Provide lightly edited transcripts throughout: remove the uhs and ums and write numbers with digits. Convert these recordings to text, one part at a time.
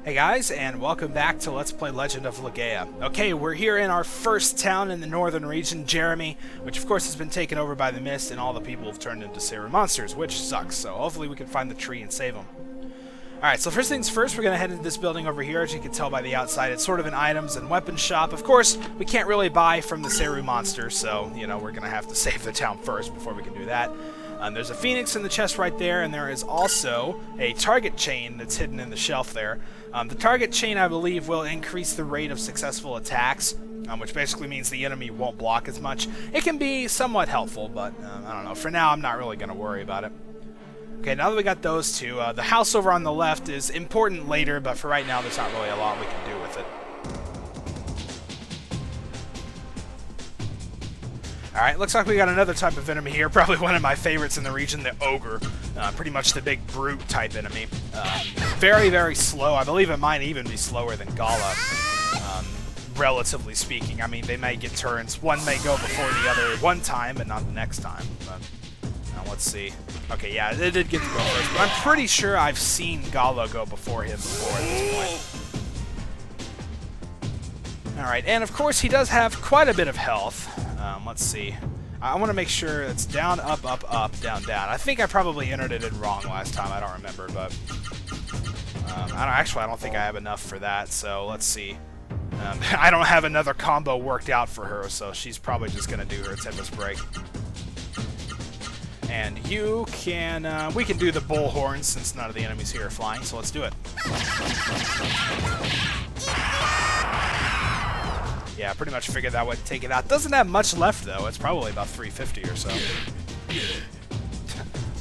Hey guys, and welcome back to Let's Play Legend of Legaia. Okay, we're here in our first town in the northern region, Jeremi, which of course has been taken over by the mist, and all the people have turned into Seru monsters, which sucks, so hopefully we can find the tree and save them. Alright, so first things first, we're going to head into this building over here. As you can tell by the outside, it's sort of an items and weapons shop. Of course, we can't really buy from the Seru monsters, so, you know, we're going to have to save the town first before we can do that. There's a phoenix in the chest right there, and there is also a target chain that's hidden in the shelf there. The target chain, I believe, will increase the rate of successful attacks, which basically means the enemy won't block as much. It can be somewhat helpful, but I don't know. For now, I'm not really going to worry about it. Okay, now that we got those two, the house over on the left is important later, but for right now, there's not really a lot we can do with it. Alright, looks like we got another type of enemy here, probably one of my favorites in the region, the Ogre. Pretty much the big brute type enemy. Very, very slow. I believe it might even be slower than Gala, relatively speaking. I mean, they may get turns. One may go before the other one time, but not the next time. But, let's see. Okay, yeah, it did get to go first, but I'm pretty sure I've seen Gala go before him before at this point. Alright, and of course he does have quite a bit of health. Let's see. I want to make sure it's down, up, up, up, down, down. I think I probably entered it in wrong last time. I don't remember, but I don't think I have enough for that. So let's see. I don't have another combo worked out for her, so she's probably just going to do her Tempest Break. And you can, we can do the bullhorn since none of the enemies here are flying, so let's do it. Yeah, pretty much figured that would take it out. Doesn't have much left, though. It's probably about 350 or so.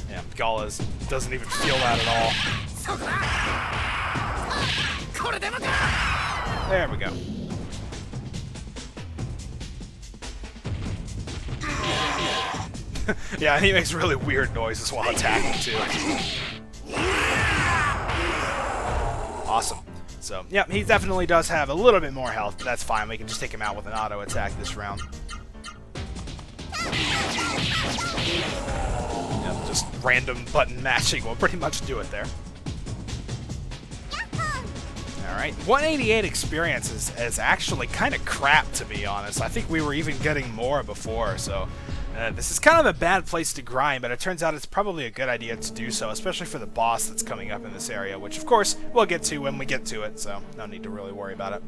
Yeah, Gala's doesn't even feel that at all. There we go. Yeah, he makes really weird noises while attacking, too. Awesome. So, yep, he definitely does have a little bit more health, but that's fine. We can just take him out with an auto attack this round. Yep, just random button matching will pretty much do it there. Alright, 188 experience is actually kind of crap, to be honest. I think we were even getting more before, so this is kind of a bad place to grind, but it turns out it's probably a good idea to do so, especially for the boss that's coming up in this area, which of course we'll get to when we get to it, so no need to really worry about it.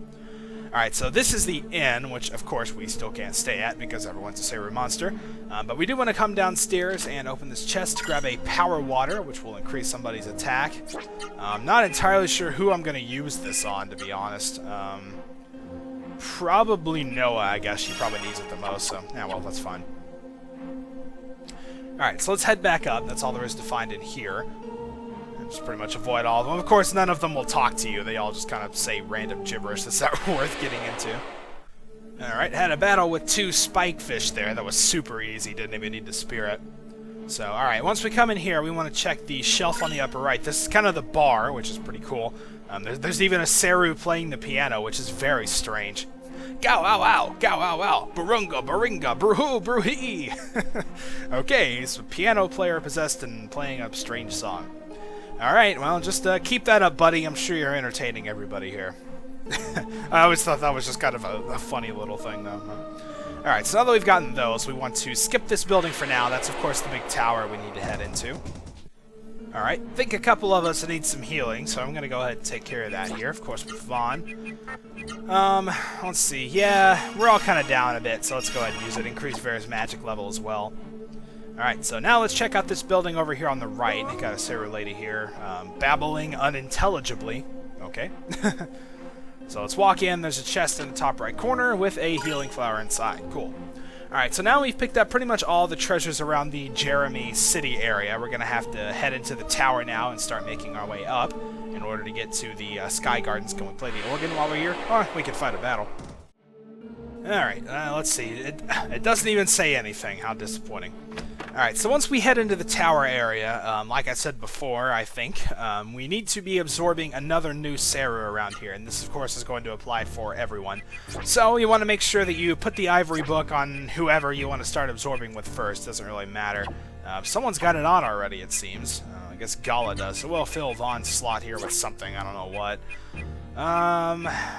Alright, so this is the inn, which of course we still can't stay at because everyone's a Seru monster, but we do want to come downstairs and open this chest to grab a power water, which will increase somebody's attack. I'm not entirely sure who I'm going to use this on, to be honest. Probably Noah, I guess. She probably needs it the most, so yeah, well, that's fine. Alright, so let's head back up. That's all there is to find in here. And just pretty much avoid all of them. Of course, none of them will talk to you. They all just kind of say random gibberish that's not worth getting into. Alright, had a battle with two spike fish there. That was super easy. Didn't even need to spear it. So, alright, once we come in here, we want to check the shelf on the upper right. This is kind of the bar, which is pretty cool. There's even a Seru playing the piano, which is very strange. Gow, ow, ow, gow, ow, ow, barunga, baringa, bruhoo, bruhee. Okay, he's a piano player possessed and playing a strange song. Alright, well, just keep that up, buddy. I'm sure you're entertaining everybody here. I always thought that was just kind of a funny little thing, though. Alright, so now that we've gotten those, we want to skip this building for now. That's, of course, the big tower we need to head into. Alright, I think a couple of us need some healing, so I'm going to go ahead and take care of that here, of course, with Vaughn. Let's see. Yeah, we're all kind of down a bit, so let's go ahead and use it. Increase Vera's magic level as well. Alright, so now let's check out this building over here on the right. Got a Seru lady here, babbling unintelligibly. Okay. So let's walk in. There's a chest in the top right corner with a healing flower inside. Cool. Alright, so now we've picked up pretty much all the treasures around the Jeremi city area. We're going to have to head into the tower now and start making our way up in order to get to the Sky Gardens. Can we play the organ while we're here? Or we can fight a battle. Alright, let's see. It doesn't even say anything. How disappointing. Alright, so once we head into the tower area, like I said before, I think, we need to be absorbing another new Seru around here, and this, of course, is going to apply for everyone. So you want to make sure that you put the ivory book on whoever you want to start absorbing with first. Doesn't really matter. Someone's got it on already, it seems. guess Gala does. So we'll fill Vaughn's slot here with something. I don't know what.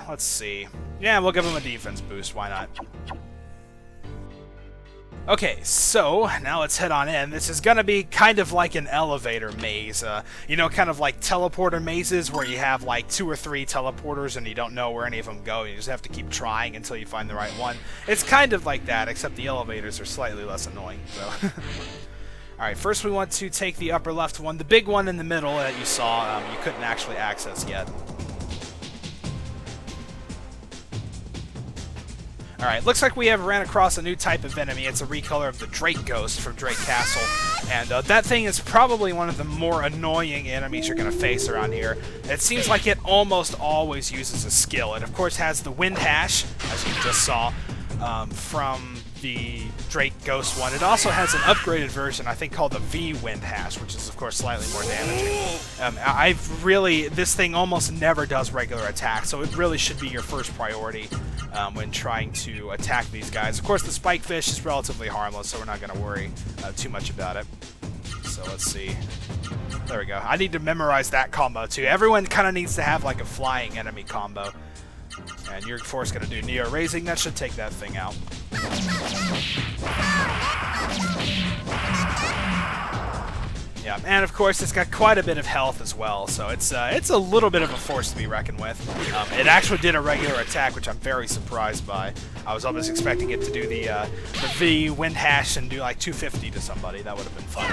Let's see. Yeah, we'll give him a defense boost. Why not? Okay, so now let's head on in. This is going to be kind of like an elevator maze. You know, kind of like teleporter mazes where you have like 2 or 3 teleporters and you don't know where any of them go. You just have to keep trying until you find the right one. It's kind of like that, except the elevators are slightly less annoying. So, alright, first we want to take the upper left one. The big one in the middle that you saw, you couldn't actually access yet. Alright, looks like we have ran across a new type of enemy. It's a recolor of the Drake Ghost from Drake Castle. And that thing is probably one of the more annoying enemies you're going to face around here. It seems like it almost always uses a skill. It, of course, has the Wind Hash, as you just saw, from the Drake Ghost one. It also has an upgraded version, I think, called the V Wind Hash, which is, of course, slightly more damaging. This thing almost never does regular attacks, so it really should be your first priority when trying to attack these guys. Of course, the Spike Fish is relatively harmless, so we're not going to worry too much about it. So let's see. There we go. I need to memorize that combo, too. Everyone kind of needs to have, like, a flying enemy combo. And you're, of course, going to do Neo Raising. That should take that thing out. Yeah, and of course it's got quite a bit of health as well, so it's a little bit of a force to be reckoned with. It actually did a regular attack, which I'm very surprised by. I was almost expecting it to do the V Wind Hash and do like 250 to somebody. That would have been fun.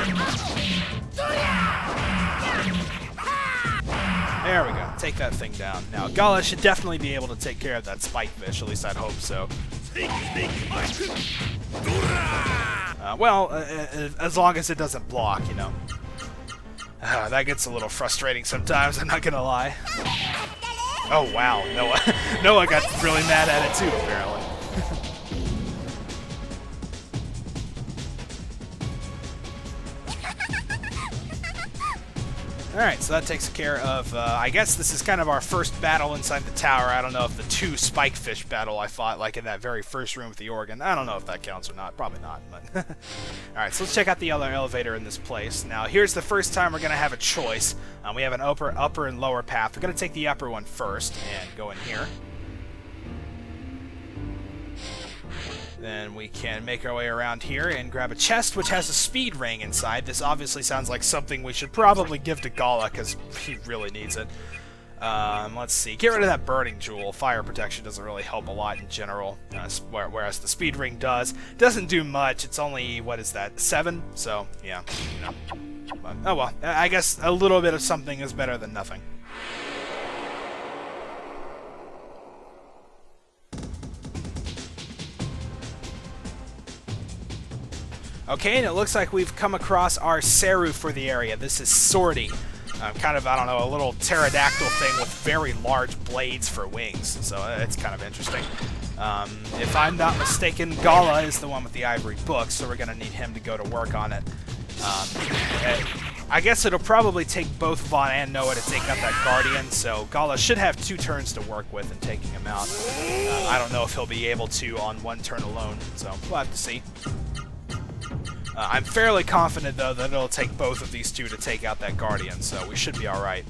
There we go. Take that thing down. Now, Gala should definitely be able to take care of that Spike Fish, at least I'd hope so. Well, as long as it doesn't block, you know. That gets a little frustrating sometimes, I'm not gonna lie. Oh, wow. Noah got really mad at it too, apparently. Alright, so that takes care of, I guess this is kind of our first battle inside the tower. I don't know if the 2 Spike Fish battle I fought, like in that very first room with the organ. I don't know if that counts or not. Probably not, but... Alright, so let's check out the other elevator in this place. Now, here's the first time we're going to have a choice. We have an upper and lower path. We're going to take the upper one first and go in here. Then we can make our way around here and grab a chest which has a speed ring inside. This obviously sounds like something we should probably give to Gala because he really needs it. Let's see. Get rid of that burning jewel. Fire protection doesn't really help a lot in general, whereas the speed ring does. Doesn't do much. It's only, what is that, 7? So, yeah. You know. But, oh well. I guess a little bit of something is better than nothing. Okay, and it looks like we've come across our Seru for the area. This is Swordy. Kind of, I don't know, a little pterodactyl thing with very large blades for wings. So it's kind of interesting. If I'm not mistaken, Gala is the one with the ivory book, so we're going to need him to go to work on it. I guess it'll probably take both Vaughn and Noah to take out that Guardian, so Gala should have 2 turns to work with in taking him out. I don't know if he'll be able to on 1 turn alone, so we'll have to see. I'm fairly confident, though, that it'll take both of these 2 to take out that Guardian, so we should be alright.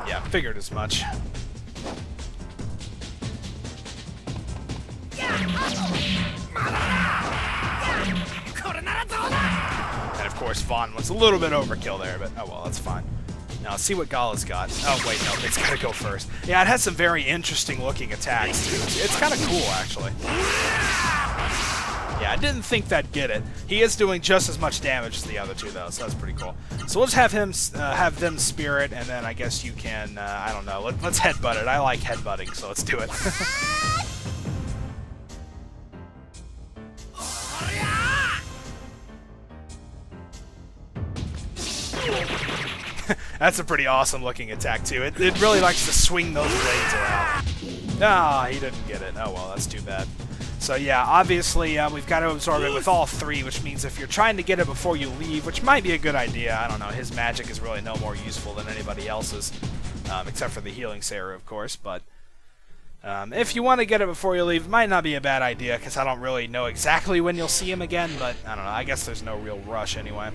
Yeah, figured as much. And of course, Vaughn was a little bit overkill there, but oh well, that's fine. Now, let's see what Gala's got. Oh, wait, no, it's gotta go first. Yeah, it has some very interesting-looking attacks, too. It's kind of cool, actually. Yeah, I didn't think that'd get it. He is doing just as much damage as the other 2, though, so that's pretty cool. So we'll just have them spirit, and then I guess you can, I don't know, let's headbutt it. I like headbutting, so let's do it. That's a pretty awesome looking attack too. It really likes to swing those blades around. Ah, he didn't get it. Oh well, that's too bad. So yeah, obviously we've got to absorb it with all 3, which means if you're trying to get it before you leave, which might be a good idea, I don't know, his magic is really no more useful than anybody else's, except for the healing Seru, of course, but If you want to get it before you leave, it might not be a bad idea, because I don't really know exactly when you'll see him again, but I don't know, I guess there's no real rush anyway.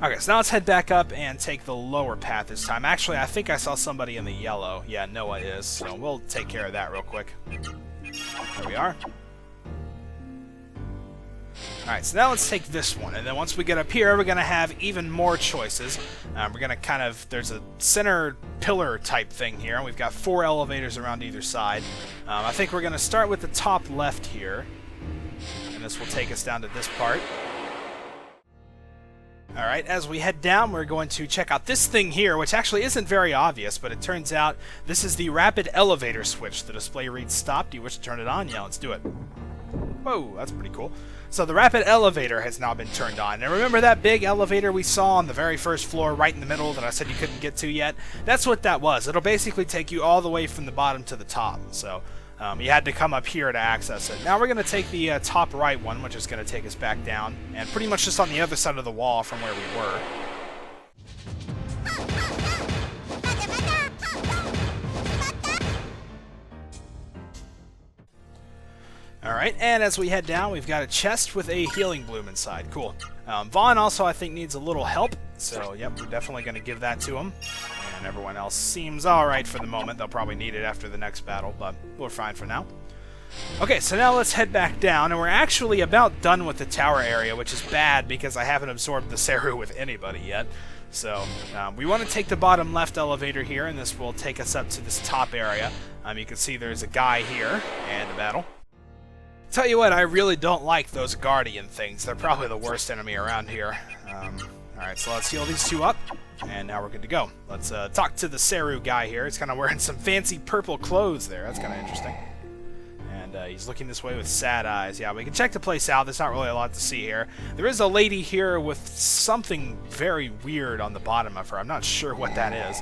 Okay, so now let's head back up and take the lower path this time. Actually, I think I saw somebody in the yellow. Yeah, Noah is, so we'll take care of that real quick. There we are. Alright, so now let's take this one, and then once we get up here, we're going to have even more choices. We're going to kind of, there's a center pillar type thing here, and we've got 4 elevators around either side. I think we're going to start with the top left here, and this will take us down to this part. Alright, as we head down, we're going to check out this thing here, which actually isn't very obvious, but it turns out this is the rapid elevator switch. The display reads stop. Do you wish to turn it on? Yeah, let's do it. Whoa, that's pretty cool. So the rapid elevator has now been turned on. And remember that big elevator we saw on the very first floor right in the middle that I said you couldn't get to yet? That's what that was. It'll basically take you all the way from the bottom to the top. So you had to come up here to access it. Now we're going to take the top right one, which is going to take us back down. And pretty much just on the other side of the wall from where we were. Alright, and as we head down, we've got a chest with a healing bloom inside. Cool. Vaughn also, I think, needs a little help. So, yep, we're definitely going to give that to him. And everyone else seems alright for the moment. They'll probably need it after the next battle, but we're fine for now. Okay, so now let's head back down, and we're actually about done with the tower area, which is bad because I haven't absorbed the Seru with anybody yet. So, we want to take the bottom left elevator here, and this will take us up to this top area. You can see there's a guy here, and a battle. Tell you what, I really don't like those guardian things. They're probably the worst enemy around here. Alright, so let's heal these two up, and now we're good to go. Let's talk to the Seru guy here. He's kind of wearing some fancy purple clothes there. That's kind of interesting. And he's looking this way with sad eyes. Yeah, we can check the place out. There's not really a lot to see here. There is a lady here with something very weird on the bottom of her. I'm not sure what that is.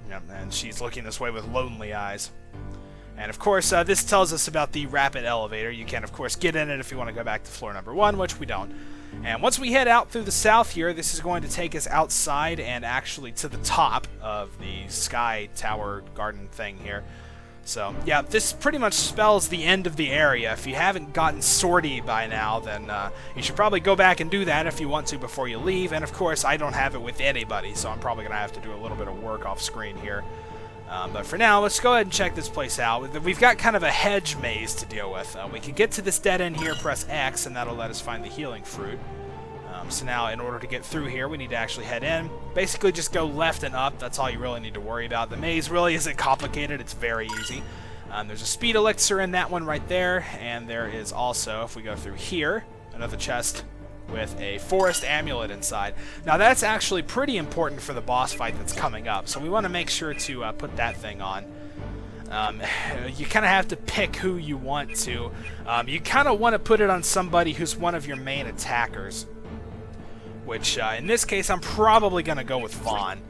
Yeah, and she's looking this way with lonely eyes. And of course, this tells us about the rapid elevator. You can, of course, get in it if you want to go back to floor number 1, which we don't. And once we head out through the south here, this is going to take us outside and actually to the top of the sky tower garden thing here. So, yeah, this pretty much spells the end of the area. If you haven't gotten sortie by now, then you should probably go back and do that if you want to before you leave. And of course, I don't have it with anybody, so I'm probably going to have to do a little bit of work off screen here. But for now, let's go ahead and check this place out. We've got kind of a hedge maze to deal with. We can get to this dead end here, press X, and that'll let us find the healing fruit. So now, in order to get through here, we need to actually head in. Basically, just go left and up. That's all you really need to worry about. The maze really isn't complicated. It's very easy. There's a speed elixir in that one right there. And there is also, if we go through here, another chest with a forest amulet inside. Now that's actually pretty important for the boss fight that's coming up, so we want to make sure to put that thing on. You kind of have to pick who you want to. You kind of want to put it on somebody who's one of your main attackers, which in this case I'm probably going to go with Vaughn.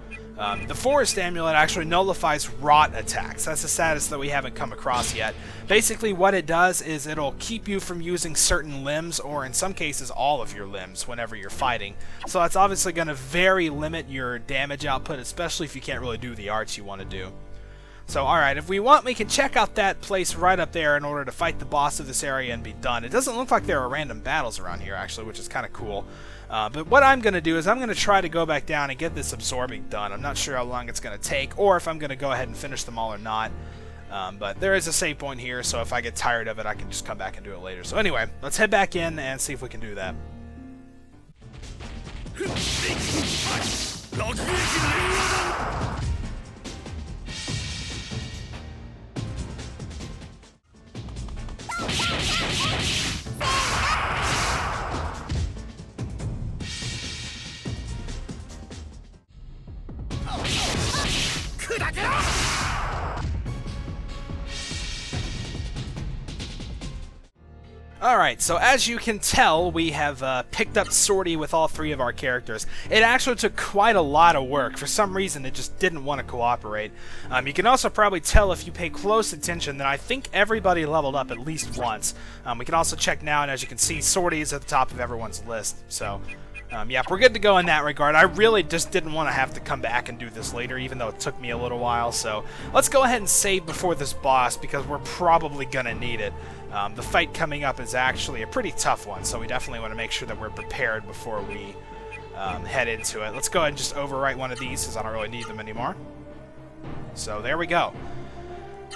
The Forest Amulet actually nullifies rot attacks. That's a status that we haven't come across yet. Basically what it does is it'll keep you from using certain limbs, or in some cases all of your limbs, whenever you're fighting. So that's obviously going to very limit your damage output, especially if you can't really do the arts you want to do. So alright, if we want, we can check out that place right up there in order to fight the boss of this area and be done. It doesn't look like there are random battles around here actually, which is kind of cool. But what I'm going to do is I'm going to try to go back down and get this absorbing done. I'm not sure how long it's going to take, or if I'm going to go ahead and finish them all or not. But there is a save point here, so if I get tired of it, I can just come back and do it later. So anyway, let's head back in and see if we can do that. Alright, so as you can tell, we have picked up sortie with all 3 of our characters. It actually took quite a lot of work. For some reason, it just didn't want to cooperate. You can also probably tell if you pay close attention that I think everybody leveled up at least once. We can also check now, and as you can see, sortie is at the top of everyone's list. So, Yeah, we're good to go in that regard. I really just didn't want to have to come back and do this later, even though it took me a little while. So let's go ahead and save before this boss, because we're probably going to need it. The fight coming up is actually a pretty tough one, so we definitely want to make sure that we're prepared before we head into it. Let's go ahead and just overwrite one of these, because I don't really need them anymore. So there we go.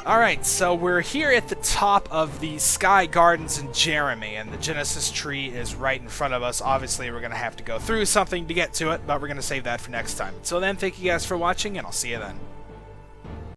Alright, so we're here at the top of the Sky Gardens in Jeremi, and the Genesis tree is right in front of us. Obviously, we're going to have to go through something to get to it, but we're going to save that for next time. Until then, thank you guys for watching, and I'll see you then.